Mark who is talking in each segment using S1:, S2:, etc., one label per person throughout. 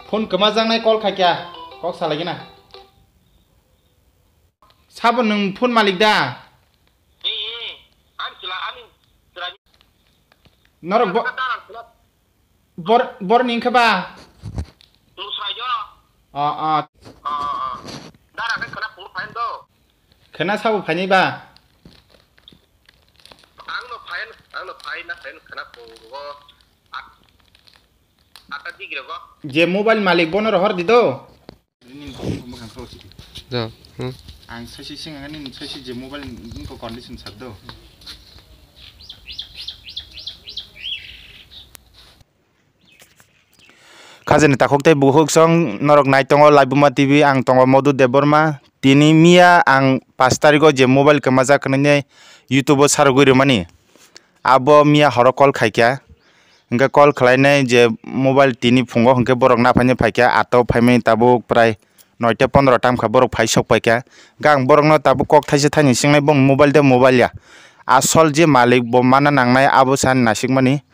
S1: phone kwmajak call khaikya kok salagi na sabon nung phone malik da norok bor ning khaba khana sabu phani ba je mobile malik bono rohor dido ang sasi singa ni sasi je mobile ko condition saddo Kajen takokte buhuk song norok nai tongo Laibuma TV ang tongo modu deborma tini mia ang 5 tariko je mobile kwmajak khnai YouTube sarugui rumani abo mia horo call khaikya hingke call khlainai je mobile tini phungo hingke borok naphai phaikya ato phaimai tabuk prai 9-15 tamkha borok phai sok paikya gang borok no tabuk kok thaise thani singnai bong mobile de mobile ya asol je malik bo mana nangnai abo san nasikmani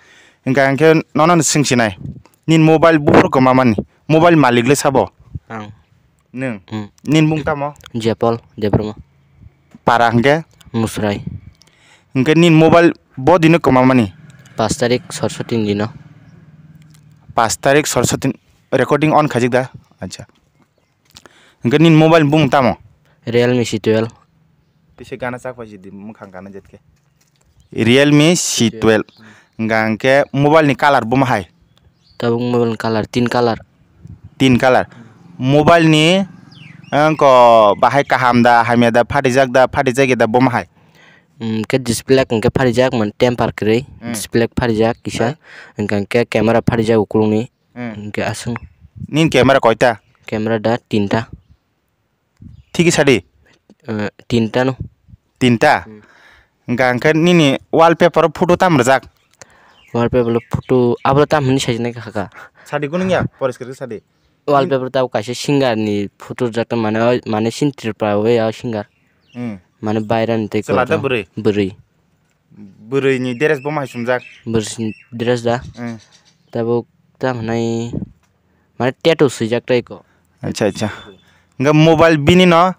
S1: hingke angke nono singsinai nin mobile buhur ko mamani mobile malik le sabo
S2: ang
S1: nung nin bungta mo
S2: Jepol Debroma
S1: para hingke
S2: Musrai
S1: hingke nin mobile bodino ko mamani
S2: 5 tarik Saraswati dino
S1: 5 tarik Saraswati recording on khajik da acha hingke nin mobile bungta mo
S2: Realme C12
S1: pise gana sak pasi di mukhang gana jetke Realme C12 ngangke mobile ni color bum hai
S2: tabung mobile color 3 color mobile ni angko bahai kaham da hamya da phatijak da bum hai ke display ke pharijak man temper krei display pharijak kisa ke camera pharijak ukuluni ke asung
S1: nin camera koita
S2: camera da 3ta
S1: thiki sadi
S2: 3ta no
S1: 3ta ngangke nini wallpaper photo tam rajak
S2: wallpaper photo abro tam hini sajnai khaka
S1: sadi kuning ya poriskar sadi
S2: wallpaper ta kaise singer ni photo jakta mane sintir pra we ya singer mane bairan te ko
S1: selada buri ni dress bom hai sumjak
S2: buri dress da tabo tam nai mane tattoo sijak tai ko
S1: acha nga mobile bini no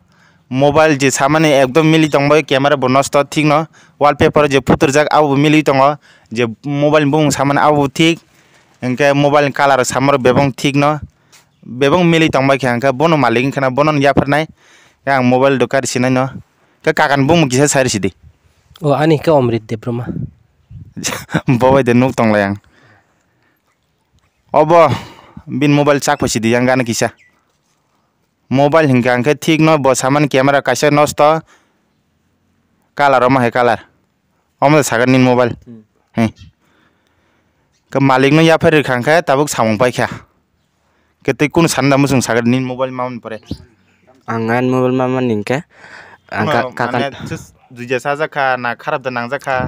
S1: mobile je samane ekdom mili tongbai camera bo nosto thik no wallpaper je putur jak abu mili tongo je mobile bung samane abu thik engke mobile color samar bebong thik no bebong mili tongbai khangka bono malik khana bono ya pharnai yang mobile dokar sinai no ka kakan bung kisa sari sidi
S2: o ani ka Omrit Debroma
S1: boy de nuk tonglayang obo bin mobile chak pasidi yang gana kisa mobile hingga angke thik no bo saman camera kaisa nosto color ma he color omda sagan nin mobile ke malik no ya phari khangka tabuk samong paikha kete kun sanda musung sagan nin mobile maun pare
S2: angan mobile mama ningke angka kakan
S1: duja saja kha na kharap da nangjaka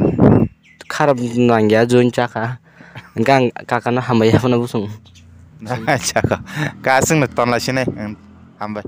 S2: kharap nangya join chaka angka kakana hamaya phana busung
S1: acha ka sing na tonla sine hambai